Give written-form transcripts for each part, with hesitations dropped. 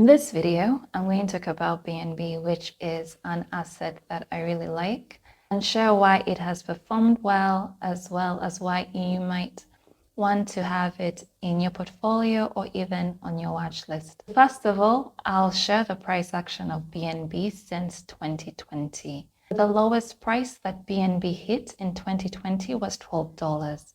In this video, I'm going to talk about BNB, which is an asset that I really like, and share why it has performed well as why you might want to have it in your portfolio or even on your watch list. First of all, I'll share the price action of BNB since 2020. The lowest price that BNB hit in 2020 was $12.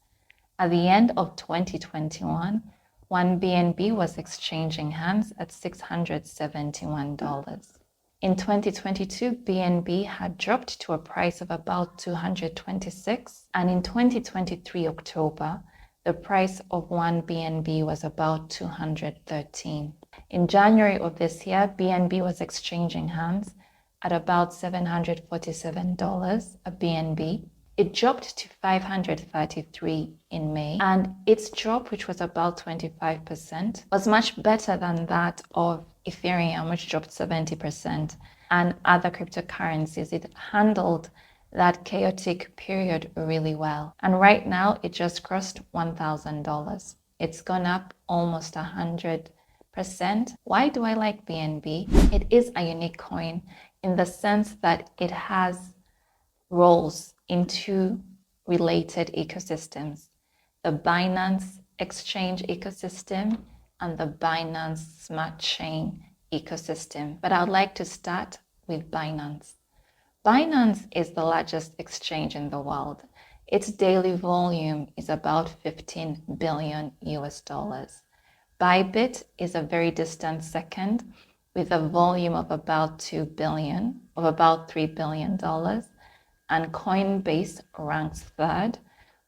At the end of 2021, one BNB was exchanging hands at $671. In 2022, BNB had dropped to a price of about $226, and in 2023 October, the price of one BNB was about $213. In January of this year, BNB was exchanging hands at about $747 a BNB. It dropped to $533 in May, and its drop, which was about 25%, was much better than that of Ethereum, which dropped 70%, and other cryptocurrencies. It handled that chaotic period really well. And right now, it just crossed $1,000. It's gone up almost 100%. Why do I like BNB? It is a unique coin in the sense that it has roles in two related ecosystems, the Binance Exchange ecosystem and the Binance Smart Chain ecosystem. But I'd like to start with Binance. Binance is the largest exchange in the world. Its daily volume is about 15 billion US dollars. Bybit is a very distant second with a volume of about 2 billion, of about $3 billion. And Coinbase ranks third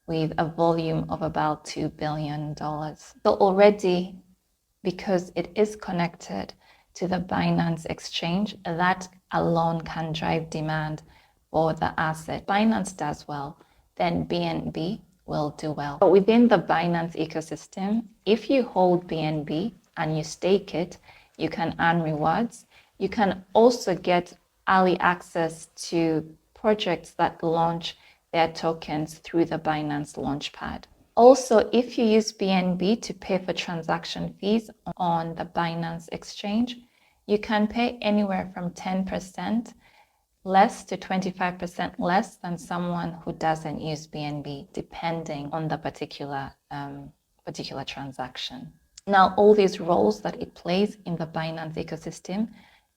with a volume of about $2 billion. So already, because it is connected to the Binance exchange, that alone can drive demand for the asset. Binance does well, then BNB will do well. But within the Binance ecosystem, if you hold BNB and you stake it, you can earn rewards. You can also get early access to projects that launch their tokens through the Binance Launchpad. Also, if you use BNB to pay for transaction fees on the Binance exchange, you can pay anywhere from 10% less to 25% less than someone who doesn't use BNB, depending on the particular transaction. Now, all these roles that it plays in the Binance ecosystem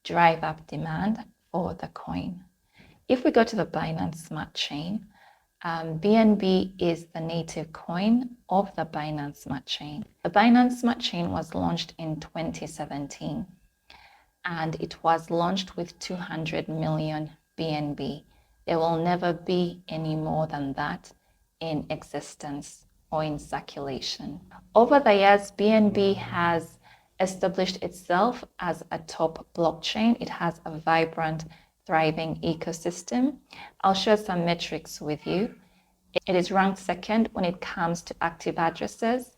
drive up demand for the coin. If we go to the Binance Smart Chain, BNB is the native coin of the Binance Smart Chain. The Binance Smart Chain was launched in 2017, and it was launched with 200 million BNB. There will never be any more than that in existence or in circulation. Over the years, BNB has established itself as a top blockchain. It has a vibrant, thriving ecosystem. I'll share some metrics with you. It is ranked second when it comes to active addresses,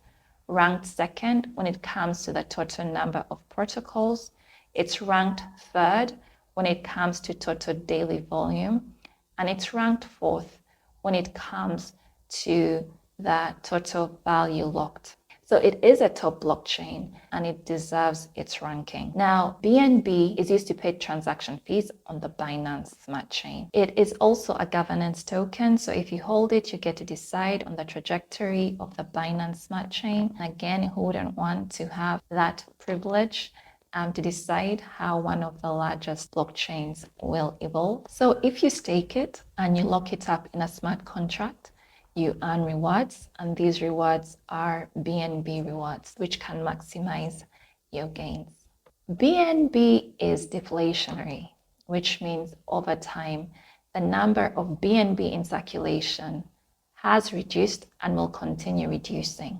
ranked second when it comes to the total number of protocols. It's ranked third when it comes to total daily volume, and it's ranked fourth when it comes to the total value locked. So it is a top blockchain and it deserves its ranking. Now, BNB is used to pay transaction fees on the Binance Smart Chain. It is also a governance token. So if you hold it, you get to decide on the trajectory of the Binance Smart Chain. Again, who wouldn't want to have that privilege to decide how one of the largest blockchains will evolve? So if you stake it and you lock it up in a smart contract, you earn rewards, and these rewards are BNB rewards, which can maximize your gains. BNB is deflationary, which means over time, the number of BNB in circulation has reduced and will continue reducing.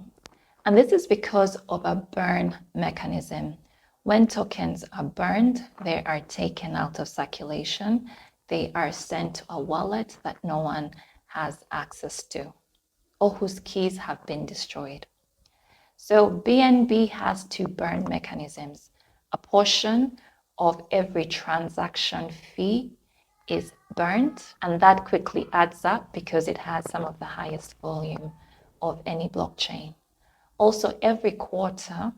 And this is because of a burn mechanism. When tokens are burned, they are taken out of circulation. They are sent to a wallet that no one has access to, or whose keys have been destroyed. So BNB has two burn mechanisms. A portion of every transaction fee is burnt, and that quickly adds up because it has some of the highest volume of any blockchain. Also, every quarter,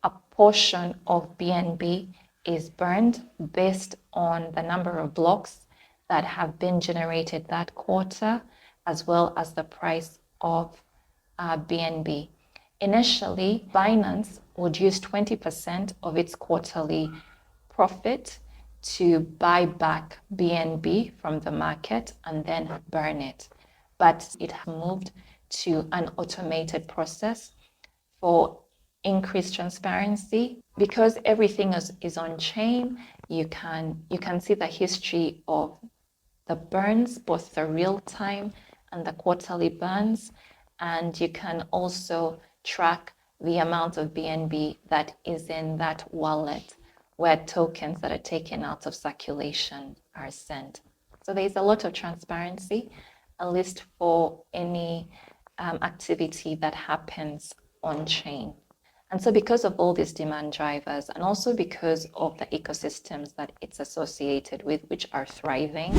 a portion of BNB is burned based on the number of blocks that have been generated that quarter, as well as the price of BNB. Initially, Binance would use 20% of its quarterly profit to buy back BNB from the market and then burn it. But it moved to an automated process for increased transparency. Because everything is on chain, you can see the history of the burns, both the real time and the quarterly burns, and you can also track the amount of BNB that is in that wallet where tokens that are taken out of circulation are sent. So there's a lot of transparency, at least for any activity that happens on chain. And so because of all these demand drivers, and also because of the ecosystems that it's associated with, which are thriving,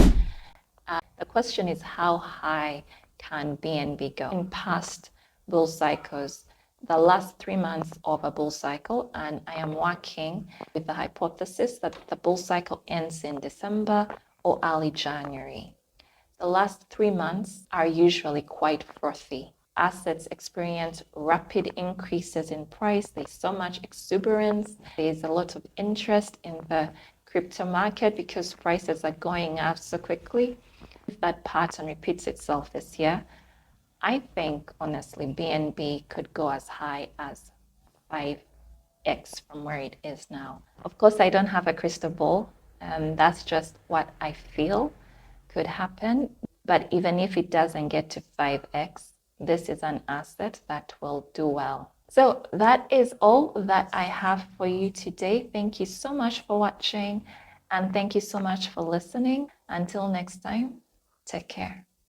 the question is, how high can BNB go? In past bull cycles, the last 3 months of a bull cycle, and I am working with the hypothesis that the bull cycle ends in December or early January. The last 3 months are usually quite frothy. Assets experience rapid increases in price. There's so much exuberance. There's a lot of interest in the crypto market because prices are going up so quickly. If that pattern repeats itself this year, I think, honestly, BNB could go as high as 5x from where it is now. Of course, I don't have a crystal ball, and that's just what I feel could happen. But even if it doesn't get to 5x, this is an asset that will do well. So that is all that I have for you today. Thank you so much for watching, and thank you so much for listening. Until next time, take care.